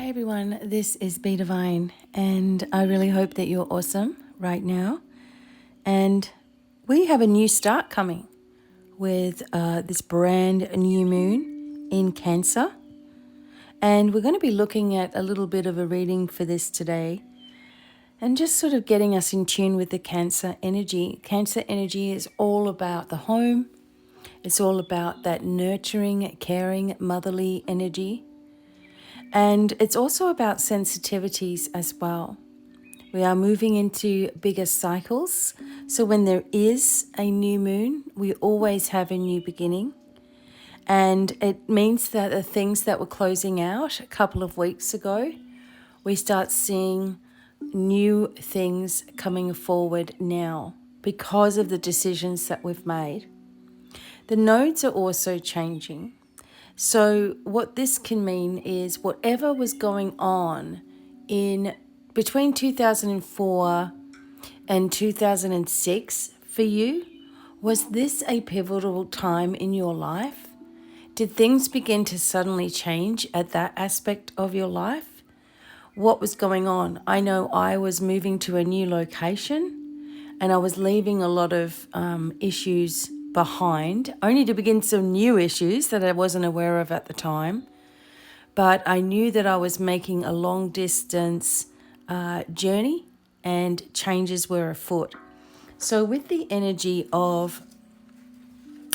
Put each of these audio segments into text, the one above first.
Hi everyone, this is Be Divine, and I really hope that you're awesome right now. And we have a new start coming with this brand new moon in Cancer. And we're going to be looking at a little bit of a reading for this today and just sort of getting us in tune with the Cancer energy. Cancer energy is all about the home, it's all about that nurturing, caring, motherly energy. And it's also about sensitivities as well. We are moving into bigger cycles. So when there is a new moon, we always have a new beginning. And it means that the things that were closing out a couple of weeks ago, we start seeing new things coming forward now because of the decisions that we've made. The nodes are also changing. So what this can mean is whatever was going on in between 2004 and 2006 for you, was this a pivotal time in your life? Did things begin to suddenly change at that aspect of your life? What was going on? I know I was moving to a new location and I was leaving a lot of issues behind, only to begin some new issues that I wasn't aware of at the time. But I knew that I was making a long distance journey and changes were afoot. So with the energy of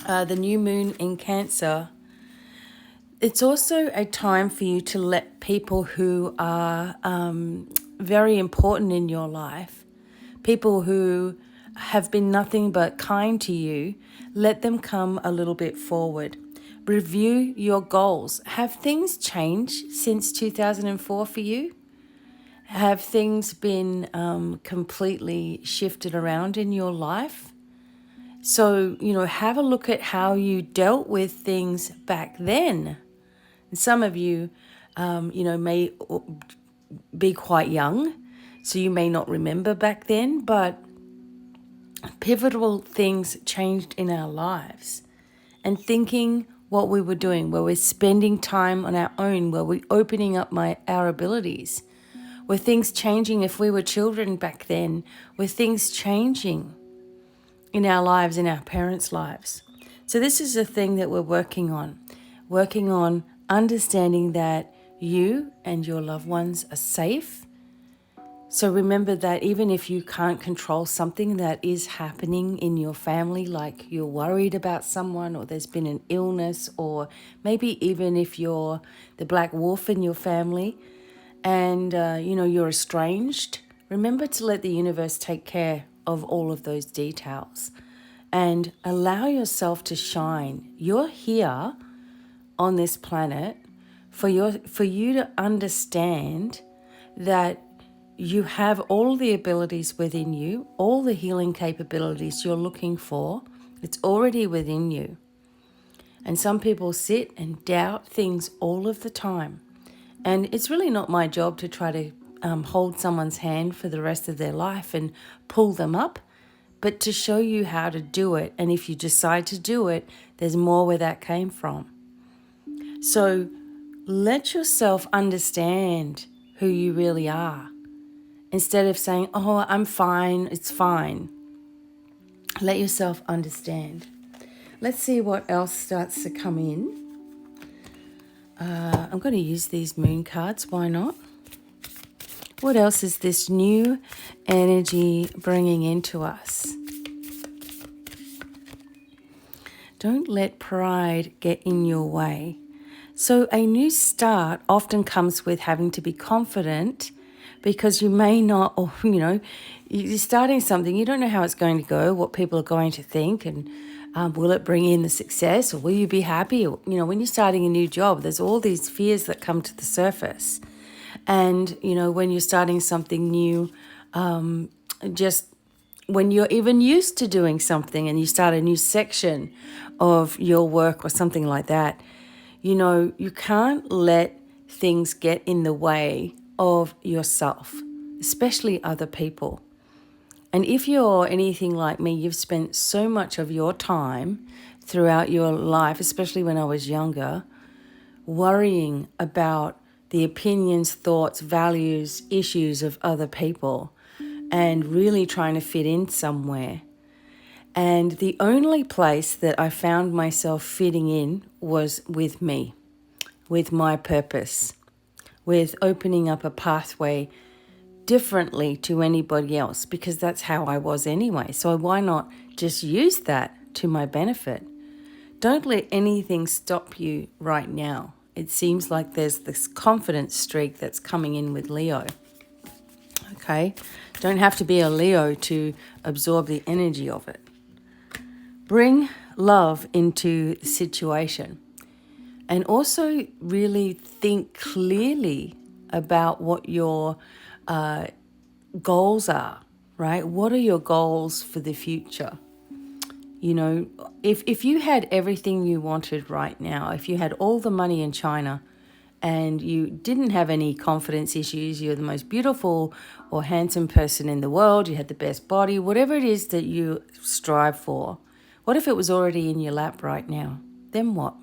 the new moon in Cancer, it's also a time for you to let people who are very important in your life, people who have been nothing but kind to you, let them come a little bit forward. Review your goals. Have things changed since 2004 for you? Have things been completely shifted around in your life? So, have a look at how you dealt with things back then. And some of you, may be quite young, so you may not remember back then, but pivotal things changed in our lives. And thinking what we were doing, where we're spending time on our own, where we're opening up our abilities. Were things changing if we were children back then? Were things changing in our lives, in our parents' lives? So this is a thing that we're working on understanding that you and your loved ones are safe. So remember that even if you can't control something that is happening in your family, like you're worried about someone or there's been an illness, or maybe even if you're the black wolf in your family and, you're estranged, remember to let the universe take care of all of those details and allow yourself to shine. You're here on this planet for you to understand that you have all the abilities within you, all the healing capabilities you're looking for. It's already within you. And some people sit and doubt things all of the time. And it's really not my job to try to hold someone's hand for the rest of their life and pull them up, but to show you how to do it. And if you decide to do it, there's more where that came from. So let yourself understand who you really are. Instead of saying, oh, I'm fine, it's fine. Let yourself understand. Let's see what else starts to come in. I'm going to use these moon cards. Why not? What else is this new energy bringing into us? Don't let pride get in your way. So a new start often comes with having to be confident, because you may not, or, you're starting something, you don't know how it's going to go, what people are going to think, and will it bring in the success, or will you be happy? Or, when you're starting a new job, there's all these fears that come to the surface. And, when you're starting something new, just when you're even used to doing something and you start a new section of your work or something like that, you can't let things get in the way of yourself, especially other people. And if you're anything like me, you've spent so much of your time throughout your life, especially when I was younger, worrying about the opinions, thoughts, values, issues of other people and really trying to fit in somewhere. And the only place that I found myself fitting in was with me, with my purpose, with opening up a pathway differently to anybody else, because that's how I was anyway. So why not just use that to my benefit? Don't let anything stop you right now. It seems like there's this confidence streak that's coming in with Leo. Okay? Don't have to be a Leo to absorb the energy of it. Bring love into the situation. And also really think clearly about what your goals are, right? What are your goals for the future? You know, if you had everything you wanted right now, if you had all the money in China and you didn't have any confidence issues, you're the most beautiful or handsome person in the world, you had the best body, whatever it is that you strive for, what if it was already in your lap right now? Then what?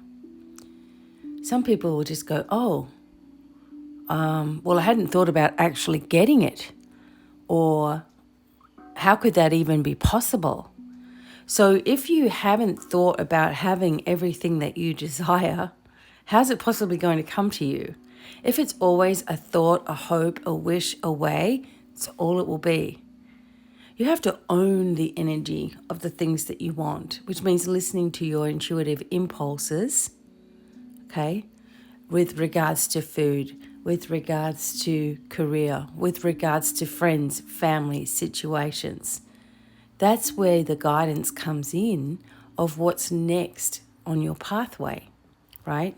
Some people will just go, oh, well, I hadn't thought about actually getting it. Or how could that even be possible? So if you haven't thought about having everything that you desire, how's it possibly going to come to you? If it's always a thought, a hope, a wish away, it's all it will be. You have to own the energy of the things that you want, which means listening to your intuitive impulses, okay, with regards to food, with regards to career, with regards to friends, family, situations. That's where the guidance comes in of what's next on your pathway, right?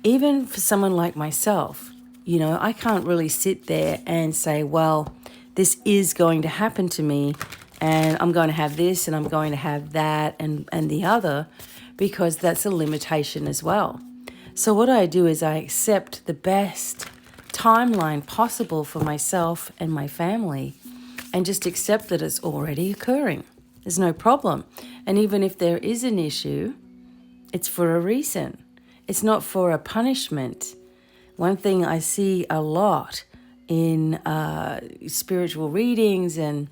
Even for someone like myself, you know, I can't really sit there and say, well, this is going to happen to me and I'm going to have this and I'm going to have that and the other, because that's a limitation as well. So what I do is I accept the best timeline possible for myself and my family and just accept that it's already occurring. There's no problem. And even if there is an issue, it's for a reason. It's not for a punishment. One thing I see a lot in spiritual readings and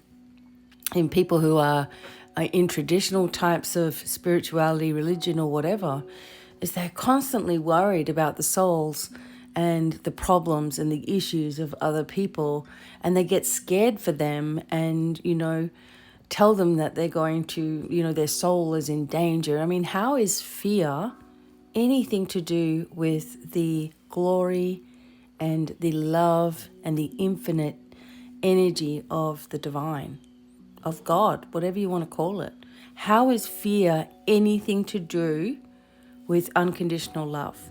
in people who are in traditional types of spirituality, religion or whatever, is they're constantly worried about the souls and the problems and the issues of other people, and they get scared for them and, you know, tell them that they're going to, you know, their soul is in danger. I mean, how is fear anything to do with the glory and the love and the infinite energy of the divine, of God, whatever you want to call it? How is fear anything to do with unconditional love?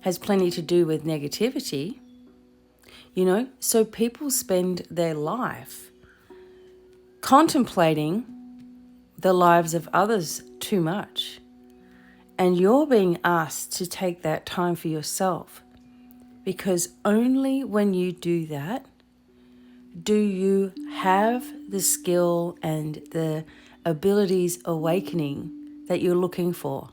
Has plenty to do with negativity, you know? So people spend their life contemplating the lives of others too much. And you're being asked to take that time for yourself, because only when you do that do you have the skill and the abilities awakening that you're looking for.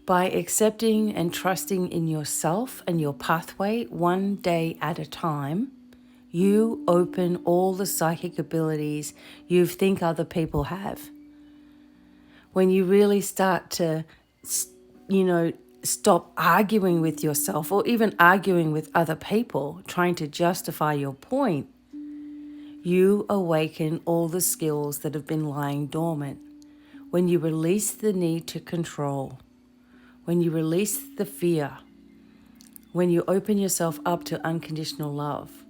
By accepting and trusting in yourself and your pathway one day at a time, you open all the psychic abilities you think other people have. When you really start to, you know, stop arguing with yourself or even arguing with other people, trying to justify your point, you awaken all the skills that have been lying dormant. When you release the need to control, when you release the fear, when you open yourself up to unconditional love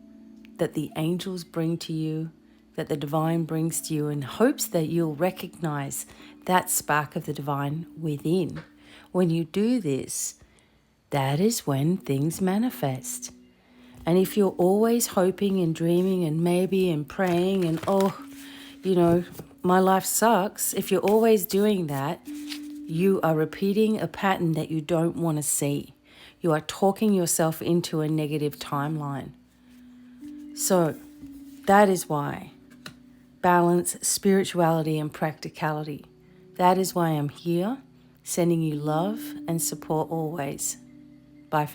that the angels bring to you, that the divine brings to you, in hopes that you'll recognize that spark of the divine within. When you do this, that is when things manifest. And if you're always hoping and dreaming and maybe and praying and, oh, you know, my life sucks, if you're always doing that, you are repeating a pattern that you don't want to see. You are talking yourself into a negative timeline. So that is why balance spirituality and practicality. That is why I'm here, sending you love and support always. Bye.